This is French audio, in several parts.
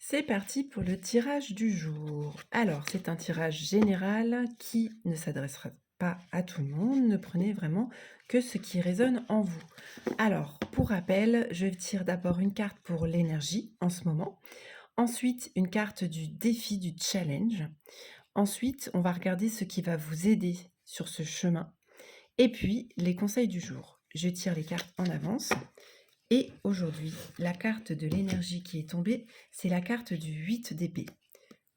C'est parti pour le tirage du jour. Alors, c'est un tirage général qui ne s'adressera pas à tout le monde. Ne prenez vraiment que ce qui résonne en vous. Alors, pour rappel, je tire d'abord une carte pour l'énergie en ce moment. Ensuite, une carte du défi, du challenge. Ensuite, on va regarder ce qui va vous aider sur ce chemin. Et puis, les conseils du jour. Je tire les cartes en avance. Et aujourd'hui, la carte de l'énergie qui est tombée, c'est la carte du 8 d'épée.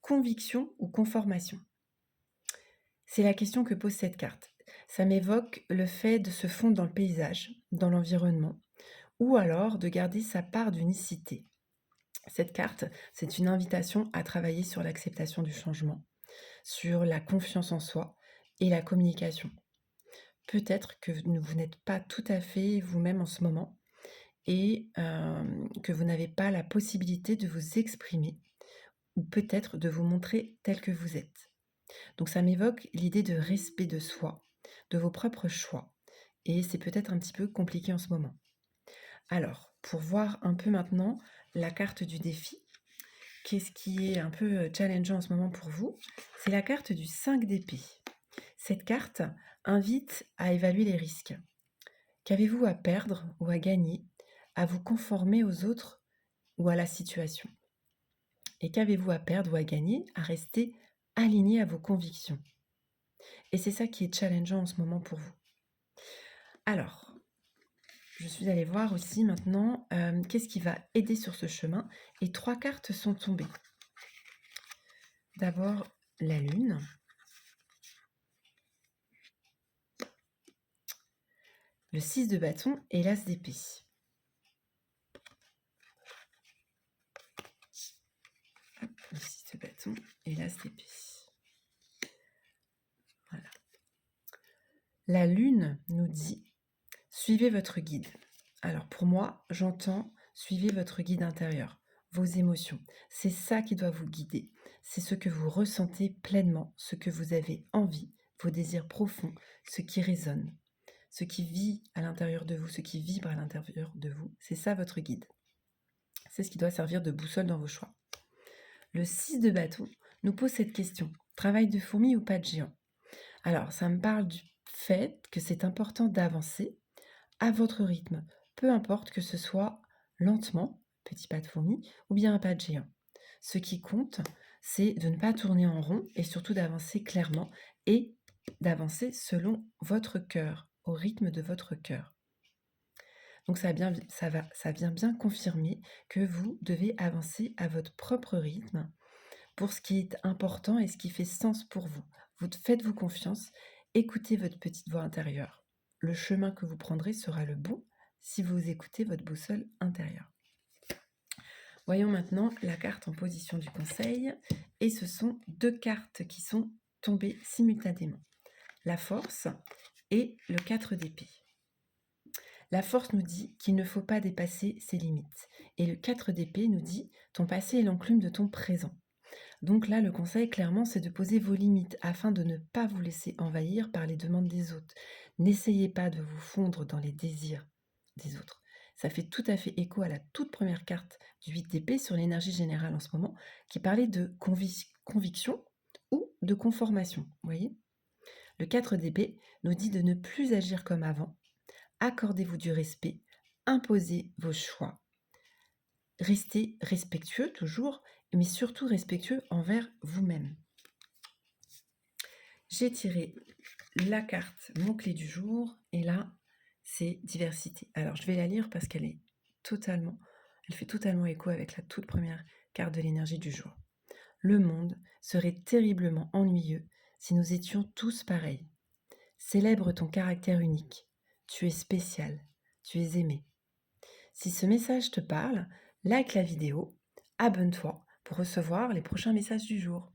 Conviction ou conformation? C'est la question que pose cette carte. Ça m'évoque le fait de se fondre dans le paysage, dans l'environnement, ou alors de garder sa part d'unicité. Cette carte, c'est une invitation à travailler sur l'acceptation du changement, sur la confiance en soi et la communication. Peut-être que vous n'êtes pas tout à fait vous-même en ce moment, et que vous n'avez pas la possibilité de vous exprimer ou peut-être de vous montrer tel que vous êtes. Donc ça m'évoque l'idée de respect de soi, de vos propres choix et c'est peut-être un petit peu compliqué en ce moment. Alors, pour voir un peu maintenant la carte du défi, qu'est-ce qui est un peu, challengeant en ce moment pour vous? C'est la carte du 5 d'épée. Cette carte invite à évaluer les risques. Qu'avez-vous à perdre ou à gagner à vous conformer aux autres ou à la situation? Et qu'avez-vous à perdre ou à gagner à rester aligné à vos convictions? Et c'est ça qui est challengeant en ce moment pour vous. Alors, je suis allée voir aussi maintenant qu'est-ce qui va aider sur ce chemin. Et 3 cartes sont tombées. D'abord, la lune, le 6 de bâton et l'as d'épée. Le 6 de bâton et l'as d'épée. Voilà. La lune nous dit suivez votre guide. Alors pour moi, j'entends suivez votre guide intérieur, vos émotions. C'est ça qui doit vous guider. C'est ce que vous ressentez pleinement, ce que vous avez envie, vos désirs profonds, ce qui résonne, ce qui vit à l'intérieur de vous, ce qui vibre à l'intérieur de vous. C'est ça votre guide. C'est ce qui doit servir de boussole dans vos choix. Le 6 de bâton nous pose cette question. Travail de fourmi ou pas de géant? Alors, ça me parle du fait que c'est important d'avancer à votre rythme, peu importe que ce soit lentement, petit pas de fourmi, ou bien un pas de géant. Ce qui compte, c'est de ne pas tourner en rond et surtout d'avancer clairement et d'avancer selon votre cœur, au rythme de votre cœur. Donc ça vient bien confirmer que vous devez avancer à votre propre rythme pour ce qui est important et ce qui fait sens pour vous. Faites-vous confiance, écoutez votre petite voix intérieure. Le chemin que vous prendrez sera le bon si vous écoutez votre boussole intérieure. Voyons maintenant la carte en position du conseil. Et ce sont 2 cartes qui sont tombées simultanément. La force et le 4 d'épée. La force nous dit qu'il ne faut pas dépasser ses limites. Et le 4 d'épée nous dit ton passé est l'enclume de ton présent. Donc là, le conseil, clairement, c'est de poser vos limites afin de ne pas vous laisser envahir par les demandes des autres. N'essayez pas de vous fondre dans les désirs des autres. Ça fait tout à fait écho à la toute première carte du 8 d'épée sur l'énergie générale en ce moment, qui parlait de conviction ou de conformation. Vous voyez? Le 4 d'épée nous dit de ne plus agir comme avant. Accordez-vous du respect, imposez vos choix. Restez respectueux toujours, mais surtout respectueux envers vous-même. J'ai tiré la carte mot-clé du jour et là, c'est diversité. Alors, je vais la lire parce elle fait totalement écho avec la toute première carte de l'énergie du jour. Le monde serait terriblement ennuyeux si nous étions tous pareils. Célèbre ton caractère unique. Tu es spécial. Tu es aimé. Si ce message te parle, like la vidéo, abonne-toi pour recevoir les prochains messages du jour.